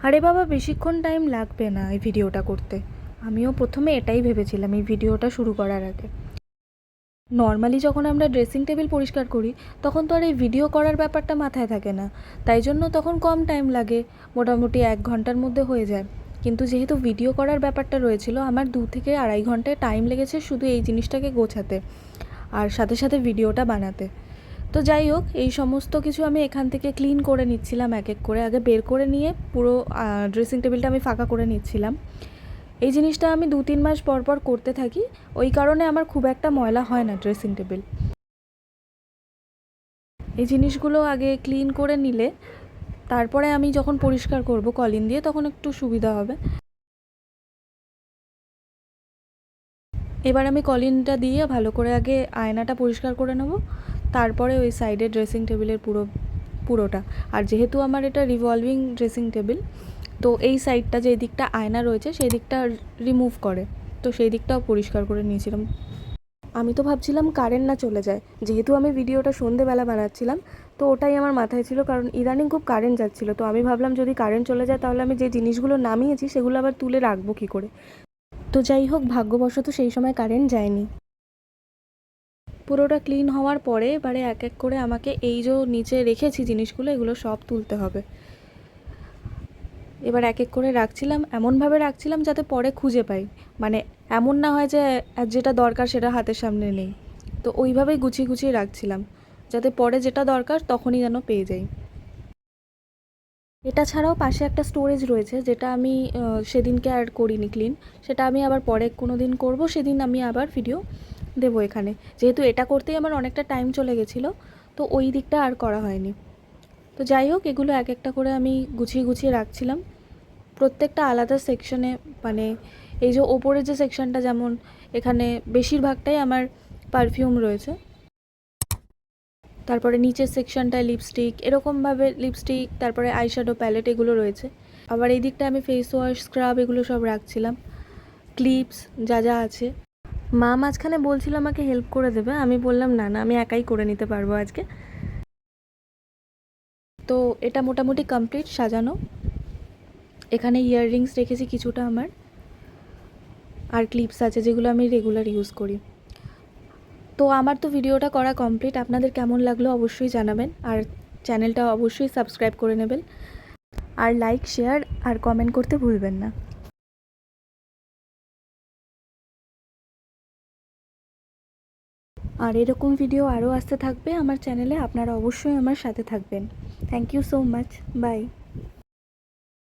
আরে বাবা, বেশিক্ষণ টাইম লাগবে না এই ভিডিওটা করতে। আমিও প্রথমে এটাই ভেবেছিলাম এই ভিডিওটা শুরু করার আগে। নর্মালি যখন আমরা ড্রেসিং টেবিল পরিষ্কার করি তখন তো আর এই ভিডিও করার ব্যাপারটা মাথায় থাকে না, তাই জন্য তখন কম টাইম লাগে, মোটামুটি 1 ঘন্টার মধ্যে হয়ে যায়। কিন্তু যেহেতু ভিডিও করার ব্যাপারটা রয়েছিল, আমার 2 থেকে 2.5 ঘন্টায় টাইম লেগেছে শুধু এই জিনিসটাকে গোছাতে আর সাথে সাথে ভিডিওটা বানাতে। তো যাই হোক, এই সমস্ত কিছু আমি এখান থেকে ক্লিন করে নিচ্ছিলাম এক এক করে, আগে বের করে নিয়ে পুরো ড্রেসিং টেবিলটা আমি ফাঁকা করে নিচ্ছিলাম। এই জিনিসটা আমি 2-3 মাস পর পর করতে থাকি, ওই কারণে আমার খুব একটা ময়লা হয় না ড্রেসিং টেবিল। এই জিনিসগুলো আগে ক্লিন করে নিলে তারপরে আমি যখন পরিষ্কার করব কলিন দিয়ে তখন একটু সুবিধা হবে। এবার আমি কলিনটা দিয়ে ভালো করে আগে আয়নাটা পরিষ্কার করে নেব, তারপরে ওই সাইডে ড্রেসিং টেবিলের পুরোটা। আর যেহেতু আমার এটা রিভলভিং ড্রেসিং টেবিল, তো এই সাইডটা যে দিকটা আয়না রয়েছে সেই দিকটা রিমুভ করে, তো সেই দিকটাও পরিষ্কার করে নিয়েছিলাম। আমি তো ভাবছিলাম কারেন্ট না চলে যায়, যেহেতু আমি ভিডিওটা সন্ধেবেলা বানাচ্ছিলাম, তো ওটাই আমার মাথায় ছিল, কারণ ইদানিং খুব কারেন্ট যাচ্ছিলো। তো আমি ভাবলাম যদি কারেন্ট চলে যায় তাহলে আমি যে জিনিসগুলো নামিয়েছি সেগুলো আবার তুলে রাখবো কী করে। তো যাই হোক, ভাগ্যবশত সেই সময় কারেন্ট যায়নি। পুরোটা ক্লিন হওয়ার পরে এবারে এক এক করে আমাকে এই যে নিচে রেখেছি জিনিসগুলো, এগুলো সব তুলতে হবে। এবার এক এক করে রাখছিলাম, এমনভাবে রাখছিলাম যাতে পরে খুঁজে পাই, মানে এমন না হয় যে যেটা দরকার সেটা হাতের সামনে নেই। তো ওইভাবেই গুছিয়ে গুছিয়ে রাখছিলাম যাতে পরে যেটা দরকার তখনই যেন পেয়ে যাই। এটা ছাড়াও পাশে একটা স্টোরেজ রয়েছে, যেটা আমি সেদিনকে আর করিনি ক্লিন, সেটা আমি আবার পরে কোনো দিন করবো, সেদিন আমি আবার ভিডিও দেবো এখানে। যেহেতু এটা করতেই আমার অনেকটা টাইম চলে গেছিলো, তো ওই দিকটা আর করা হয়নি। তো যাই হোক, এগুলো এক একটা করে আমি গুছিয়ে গুছিয়ে রাখছিলাম প্রত্যেকটা আলাদা সেকশনে। মানে এই যে ওপরের যে সেকশনটা, যেমন এখানে বেশিরভাগটাই আমার পারফিউম রয়েছে, তারপরে নিচের সেকশনটায় লিপস্টিক, এরকমভাবে লিপস্টিক, তারপরে আইশ্যাডো প্যালেট এগুলো রয়েছে। আবার এই দিকটা আমি ফেস ওয়াশ, স্ক্রাব এগুলো সব রাখছিলাম, ক্লিপস যা যা আছে। মা মাঝখানে বলছিল আমাকে হেল্প করে দেবে, আমি বললাম না না, আমি একাই করে নিতে পারবো আজকে। তো এটা মোটামুটি কমপ্লিট সাজানো। এখানে ইয়াররিংস রেখেছি কিছুটা আমার, আর ক্লিপস আছে যেগুলো আমি রেগুলার ইউজ করি। তো আমার তো ভিডিওটা করা কমপ্লিট, আপনাদের কেমন লাগলো অবশ্যই জানাবেন, আর চ্যানেলটা অবশ্যই সাবস্ক্রাইব করে নেবেন, আর লাইক, শেয়ার আর কমেন্ট করতে ভুলবেন না। আর এরকম ভিডিও আরও আসতে থাকবে আমার চ্যানেলে, আপনারা অবশ্যই আমার সাথে থাকবেন। Thank you so much, by.